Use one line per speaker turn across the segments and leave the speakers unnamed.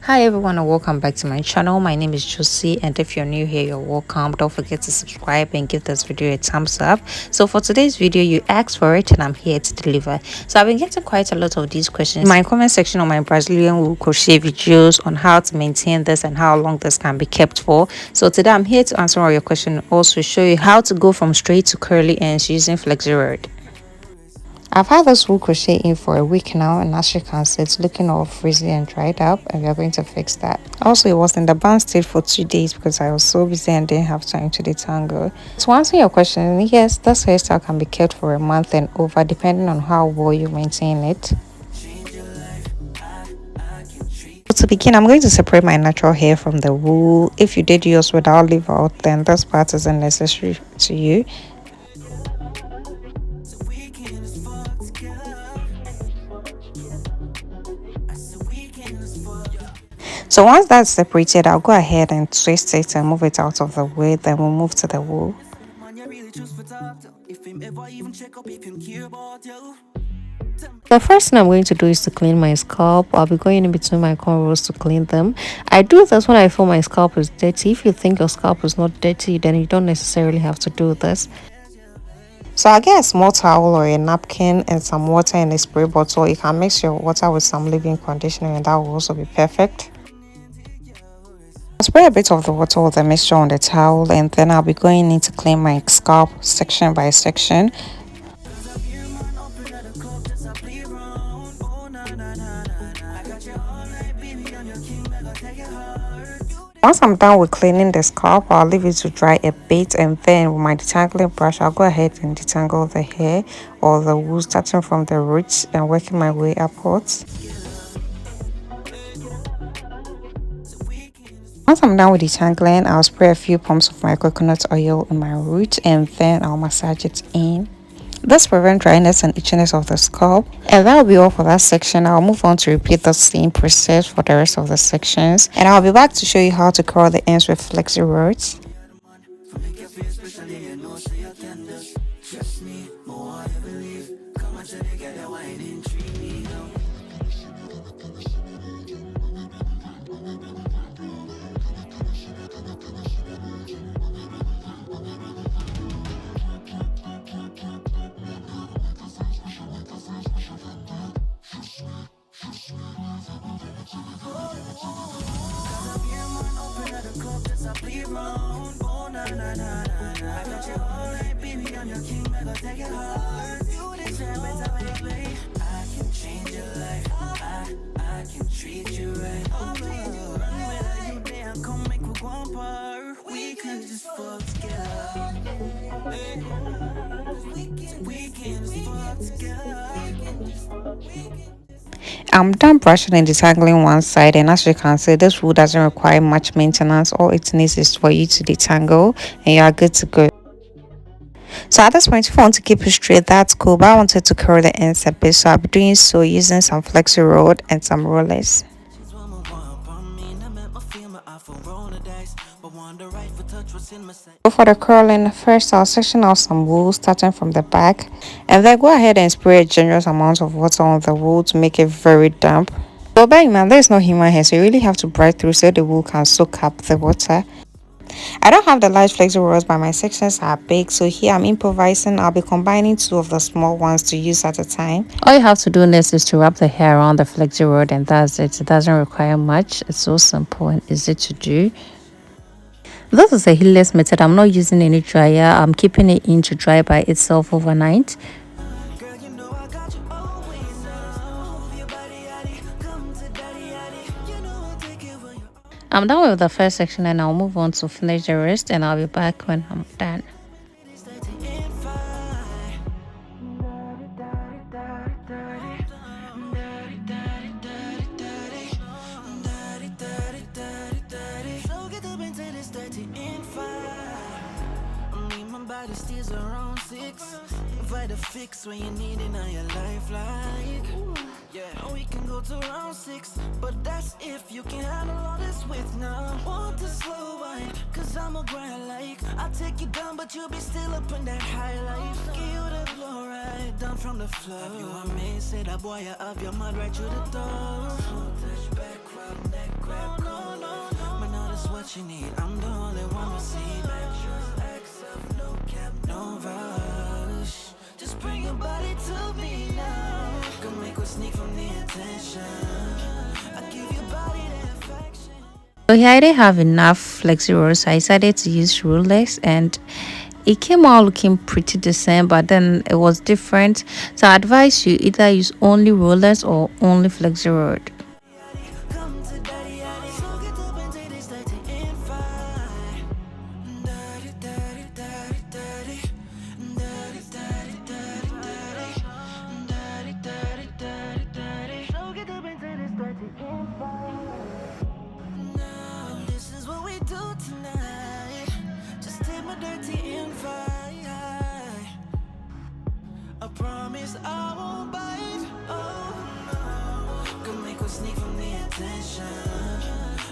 Hi everyone and welcome back to my channel. My name is Josie, and if you're new here, you're welcome. Don't forget to subscribe and give this video a thumbs up. So for today's video, you asked for it and I'm here to deliver. So I've been getting quite a lot of these questions in my comment section on my Brazilian wool crochet videos on how to maintain this and how long this can be kept for. So today I'm here to answer all your questions, also show you how to go from straight to curly ends using flexi rod. I've had this wool crochet in for a week now, and as you can see, it's looking all frizzy and dried up, and we're going to fix that. Also, it was in the bounce state for 2 days because I was so busy and didn't have time to detangle. To answer your question, yes, this hairstyle can be kept for a month and over depending on how well you maintain it. To begin, I'm going to separate my natural hair from the wool. If you did yours without leave out, then this part isn't necessary to you. So once that's separated, I'll go ahead and twist it and move it out of the way. Then we'll move to the wool. The first thing I'm going to do is to clean my scalp. I'll be going in between my cornrows to clean them. I do this when I feel my scalp is dirty. If you think your scalp is not dirty, then you don't necessarily have to do this. So I'll get a small towel or a napkin and some water in a spray bottle. You can mix your water with some leave-in conditioner and that will also be perfect. I'll spray a bit of the water or the mixture on the towel, and then I'll be going in to clean my scalp section by section. Once I'm done with cleaning the scalp, I'll leave it to dry a bit, and then with my detangling brush, I'll go ahead and detangle the hair or the wool starting from the roots and working my way upwards. Once I'm done with detangling, I'll spray a few pumps of my coconut oil in my root and then I'll massage it in. This prevents dryness and itchiness of the scalp. And that will be all for that section. I'll move on to repeat the same process for the rest of the sections. And I'll be back to show you how to curl the ends with flexi rods. I'm done brushing and detangling one side, and as you can see, this wool doesn't require much maintenance. All it needs is for you to detangle and you are good to go. So at this point, if you want to keep it straight, that's cool, but I wanted to curl the ends a bit, so I'll be doing so using some flexi rod and some rollers. So for the curling, first I'll section out some wool starting from the back, and then go ahead and spray a generous amount of water on the wool to make it very damp. So bear in mind, there is no human hair, so you really have to brush through so the wool can soak up the water. I don't have the large flexi rods, but my sections are big, so here I'm improvising. I'll be combining 2 of the small ones to use at a time. All you have to do next is to wrap the hair around the flexi rod, and that's it. It doesn't require much. It's so simple and easy to do. This is a heatless method. I'm not using any dryer. I'm keeping it in to dry by itself overnight. I'm done with the first section and I'll move on to finish the rest, and I'll be back when I'm done. Fix when you need it on your life, like yeah, we can go to round 6, but that's if you can handle all this with now. Want to slow wine, cause I'm a grind like I'll take you down, but you'll be still up in that high life. Give you the glow right down from the floor. Have you amazed, say that boy, you have your mud right through the door. Touch back, crowd, neck,
Man, all this what you need. I'm the only one who see back. Accept, no cap, no rush. Just bring your body to me now. Come make us sneak from the attention. I give your body the affection.
So here I didn't have enough flexi rolls, so I decided to use rulers, and it came out looking pretty decent, but then it was different. So I advise you either use only rollers or only flexi roll.
Come to daddy, daddy. So get up and take this 30 in 5. Daddy, daddy, daddy, daddy. Daddy, daddy, daddy, daddy. Daddy, daddy, daddy, daddy. So get up and take this 30 in 5. Now, this is what we do tonight. Just take my dirty in 5. I promise I won't bite. Oh no. Come make us sneak from the attention.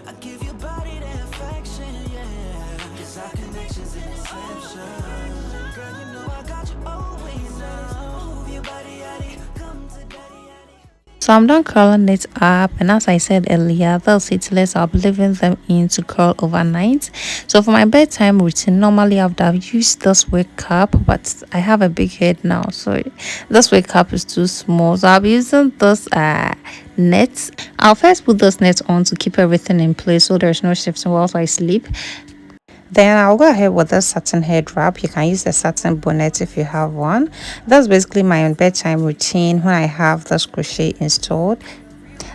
I give your body the affection, yeah. Cause our connections in deception. Girl, you know I got you always now. Move your body, yaddy. Come to daddy, yaddy.
So I'm done curling it up, and as I said earlier, those heatless, I'll be leaving them in to curl overnight. So for my bedtime routine, normally I would have used this wig cap, but I have a big head now, so this wig cap is too small. So I'll be using this net. I'll first put this net on to keep everything in place so there's no shifting whilst I sleep. Then I'll go ahead with the satin head wrap. You can use the satin bonnet if you have one. That's basically my own bedtime routine when I have this crochet installed.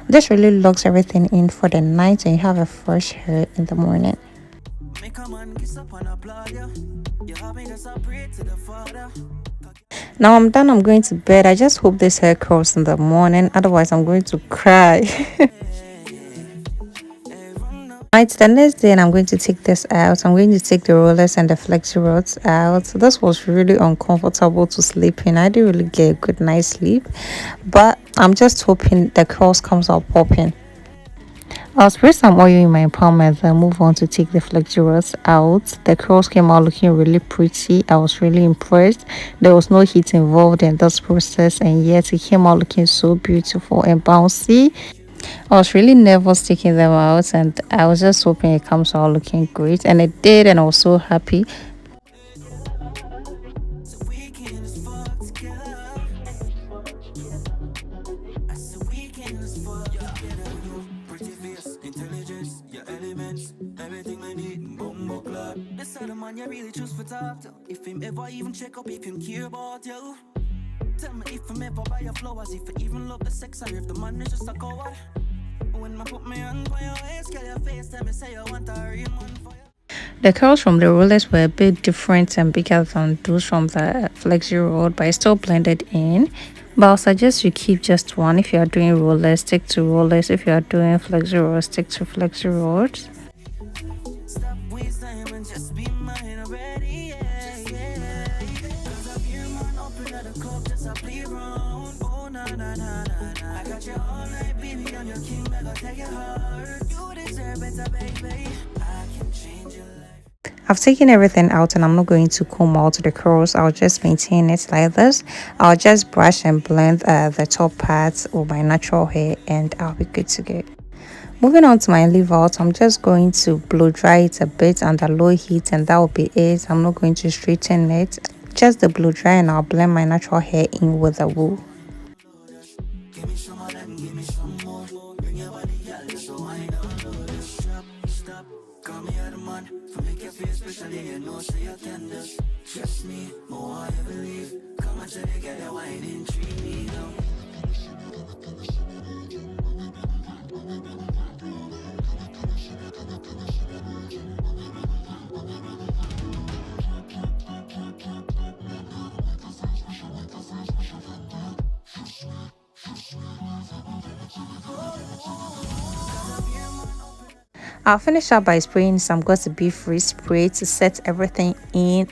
This really locks everything in for the night and you have a fresh hair in the morning.
Make a man kiss up and applaud you. You have me just a pray to the Father.
Now I'm done. I'm going to bed. I just hope this hair curls in the morning. Otherwise, I'm going to cry. Right, the next day, and I'm going to take this out. I'm going to take the rollers and the flexi rods out. So this was really uncomfortable to sleep in. I didn't really get a good night's sleep, but I'm just hoping the curls comes out popping. I'll spray some oil in my palm and then move on to take the flexi rods out. The curls came out looking really pretty. I was really impressed. There was no heat involved in this process, and yet it came out looking so beautiful and bouncy. I was really nervous taking them out, and I was just hoping it comes out looking great, and it did, and I was so happy.
You really choose for talk to. If him ever even check up, if him care about you. Tell me if him ever buy your flowers, if you even love the sex, or if the man is just a coward. When I put me on for your waist, girl, your face, tell me say you want a real man for you.
The curls from the rollers were a bit different and bigger than those from the flexi roll, but it still blended in. But I'll suggest you keep just one. If you are doing rollers, stick to rollers. If you are doing flexi rolls, stick to flexi rolls.
Stop waste time and just be mine already, yeah, yeah. Cause I'm here, man, up in the club, just a play around. Oh, na, na, na, na, na. I got you all night, baby, I'm your king, I gotta take your heart. You deserve better, baby. I can change your life.
I've taken everything out and I'm not going to comb out the curls. I'll just maintain it like this. I'll just brush and blend the top parts with my natural hair, and I'll be good to go. Moving on to my leave out, I'm just going to blow dry it a bit under low heat, and that will be it. I'm not going to straighten it, just the blow dry, and I'll blend my natural hair in with the wool.
Give me some of that, give me some more. Bring your body, girl, just so I know. Stop, stop, call me out of man. For make you feel special, you know, so you can just trust me, more I believe. Come on, together, wine and treat me now.
I'll finish up by spraying some Got to Be Free spray to set everything in.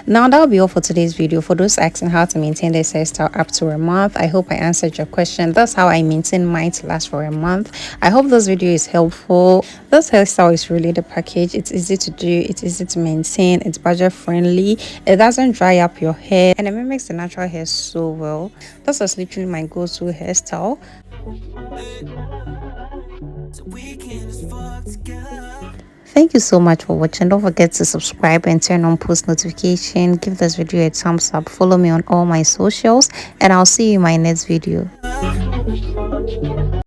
Now that'll be all for today's video. For those asking how to maintain this hairstyle up to a month, I hope I answered your question. That's how I maintain mine to last for a month. I hope this video is helpful. This hairstyle is really the package. It's easy to do, it's easy to maintain, it's budget friendly, it doesn't dry up your hair, and it mimics the natural hair so well. This is literally my go-to hairstyle.
so we can just fuck together.
Thank you so much for watching. Don't forget to subscribe and turn on post notification. Give this video a thumbs up. Follow me on all my socials, and I'll see you in my next video.